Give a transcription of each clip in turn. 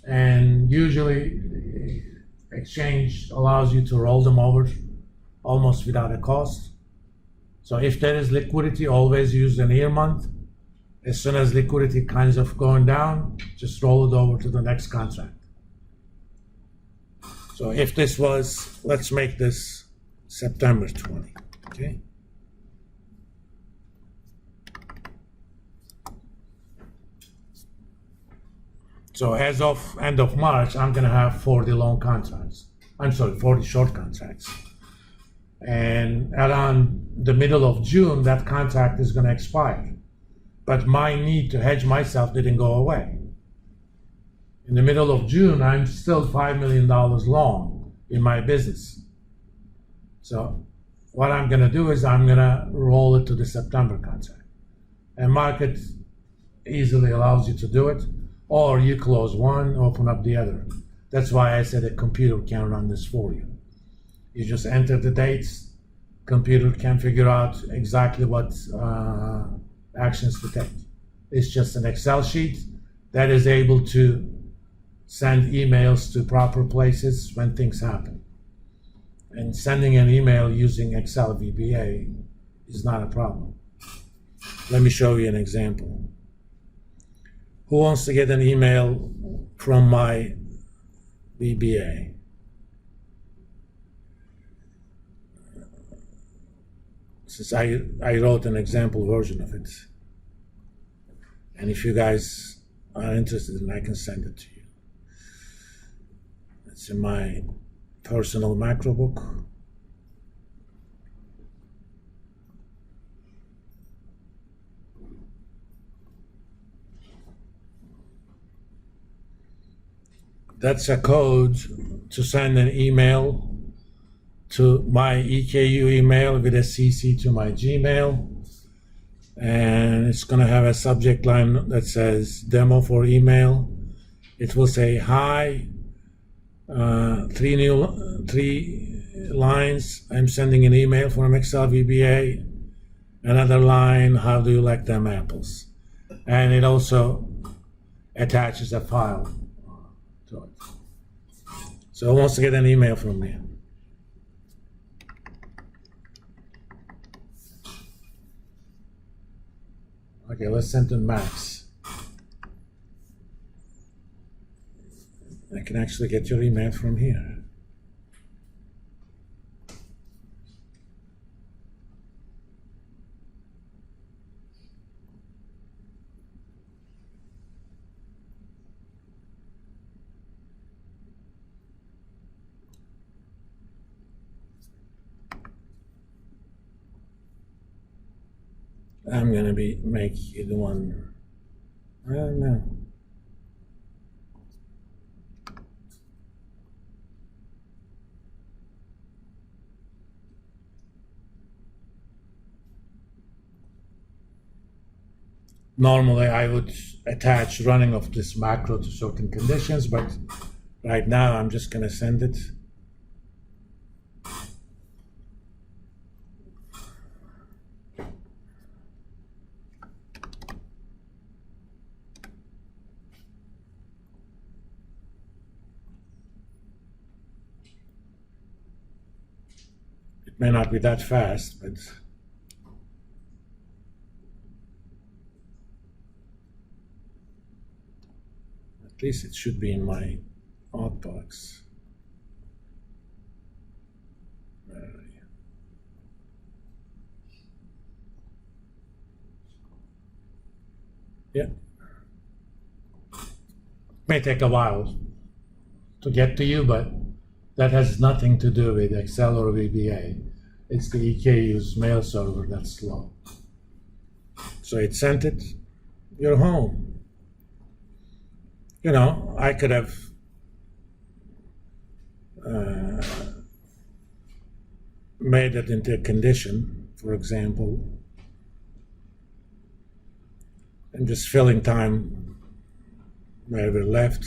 and usually Exchange allows you to roll them over almost without a cost. So if there is liquidity, always use an year month. As soon as liquidity kinds of going down, just roll it over to the next contract. So if this was, let's make this September 20, okay? So as of end of March, I'm gonna have 40 long contracts. 40 short contracts. And around the middle of June, that contract is gonna expire. But my need to hedge myself didn't go away. In the middle of June, I'm still $5 million long in my business. So what I'm gonna do is I'm gonna roll it to the September contract. And market easily allows you to do it, or you close one, open up the other. That's why I said a computer can run this for you. You just enter the dates, computer can figure out exactly what actions to take. It's just an Excel sheet that is able to send emails to proper places when things happen. And sending an email using Excel VBA is not a problem. Let me show you an example. Who wants to get an email from my VBA? Since I wrote an example version of it. And if you guys are interested, then I can send it to you. It's in my personal macro book. That's a code to send an email to my EKU email with a CC to my Gmail. And it's going to have a subject line that says demo for email. It will say, hi, three lines, I'm sending an email from Excel VBA. Another line, how do you like them apples? And it also attaches a file to it. So it wants to get an email from me. Okay, let's send to Max. I can actually get your email from here. I'm gonna make you the one. I don't know. Normally I would attach running of this macro to certain conditions, but right now I'm just gonna send it. It may not be that fast, but at least it should be in my outbox. Where are you? Yeah. May take a while to get to you, but that has nothing to do with Excel or VBA. It's the EKU's mail server that's slow. So it sent it, you're home. You know, I could have made it into a condition, for example, and just filling time where we're left.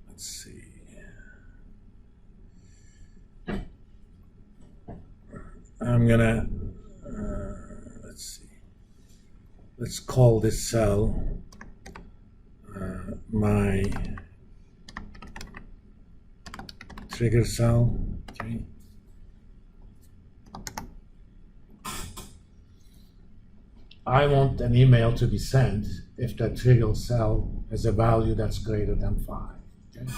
Let's see. I'm gonna, let's see. Let's call this cell my trigger cell. Okay. I want an email to be sent if that trigger cell has a value that's greater than 5. Okay.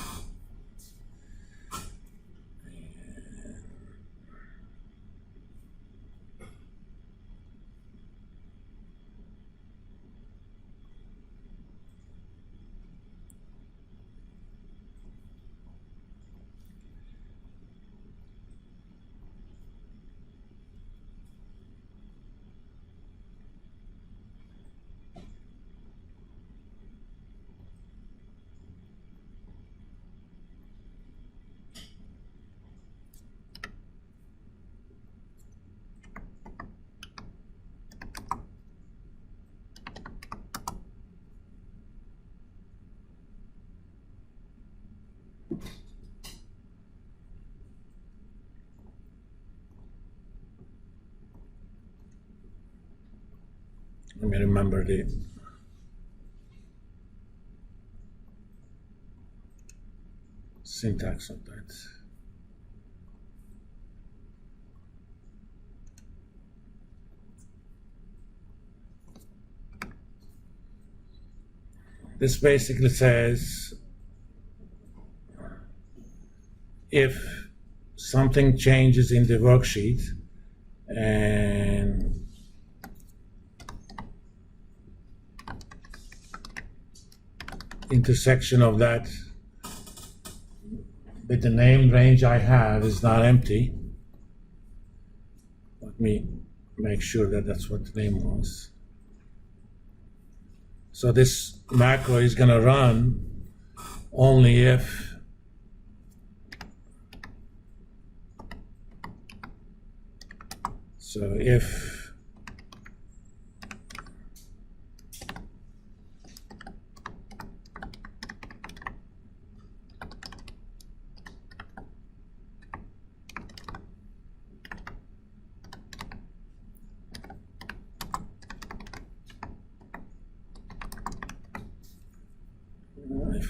Let me remember the syntax of that. This basically says if something changes in the worksheet and intersection of that with the name range I have is not empty. Let me make sure that that's what the name was. So this macro is going to run only if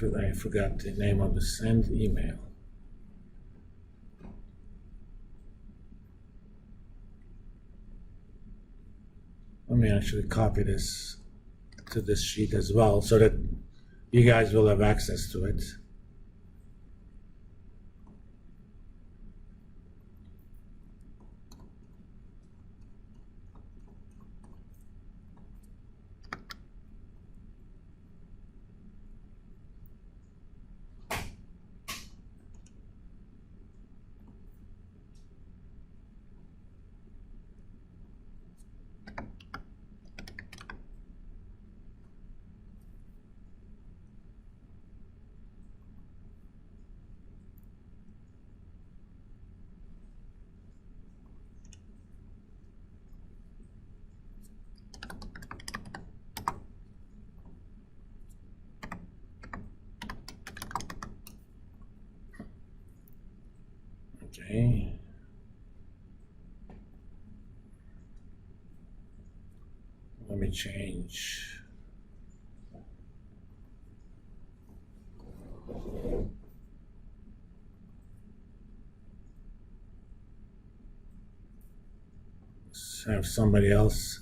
I forgot the name of the send email. Let me actually copy this to this sheet as well so that you guys will have access to it. Okay. Let me change. Let's have somebody else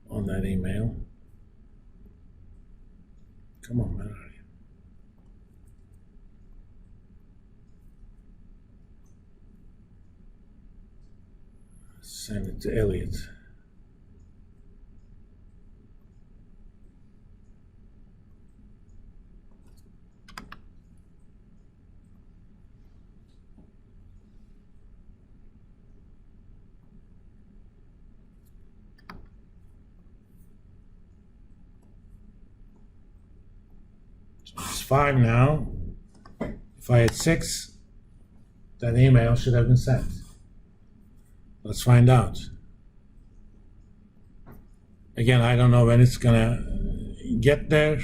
on that email. Come on, man. Send it to Elliot. So it's 5 now. If I had 6, that email should have been sent. Let's find out. Again, I don't know when it's gonna get there,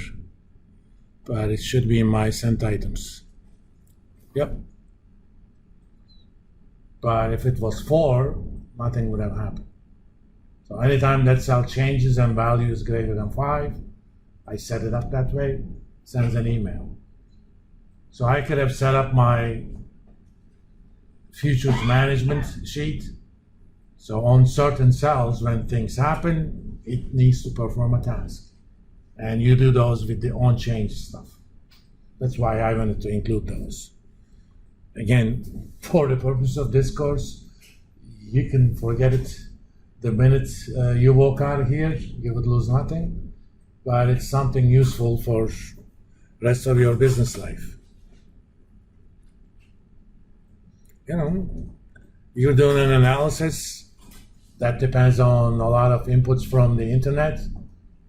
but it should be in my sent items. Yep. But if it was 4, nothing would have happened. So anytime that cell changes and value is greater than 5, I set it up that way, sends an email. So I could have set up my futures management sheet. So on certain cells, when things happen, it needs to perform a task. And you do those with the on-change stuff. That's why I wanted to include those. Again, for the purpose of this course, you can forget it the minute you walk out of here. You would lose nothing, but it's something useful for rest of your business life. You know, you're doing an analysis that depends on a lot of inputs from the internet,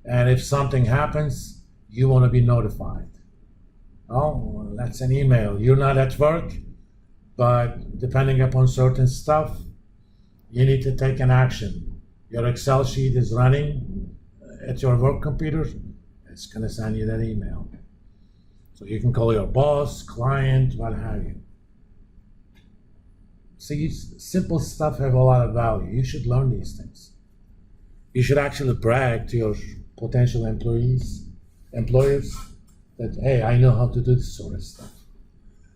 and if something happens, you want to be notified. Oh, that's an email. You're not at work, but depending upon certain stuff, you need to take an action. Your Excel sheet is running at your work computer, it's going to send you that email. So you can call your boss, client, what have you. See, simple stuff have a lot of value. You should learn these things. You should actually brag to your potential employers, that, hey, I know how to do this sort of stuff.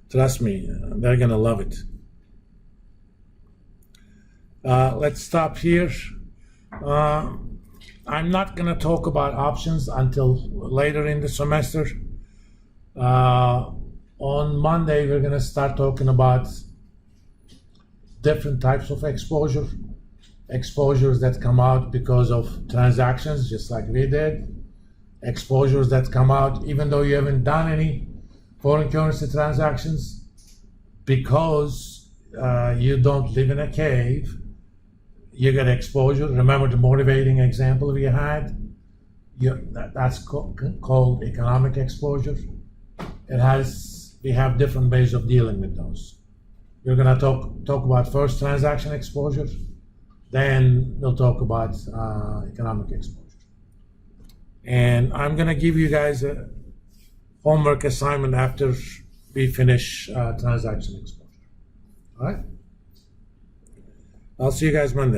Trust me, they're gonna love it. Let's stop here. I'm not gonna talk about options until later in the semester. On Monday, we're gonna start talking about different types of exposure. Exposures that come out because of transactions, just like we did. Exposures that come out even though you haven't done any foreign currency transactions, because you don't live in a cave. You get exposure. Remember the motivating example we had? That's called economic exposure. We have different ways of dealing with those. We're gonna talk about first transaction exposure, then we'll talk about economic exposure. And I'm gonna give you guys a homework assignment after we finish transaction exposure. All right? I'll see you guys Monday.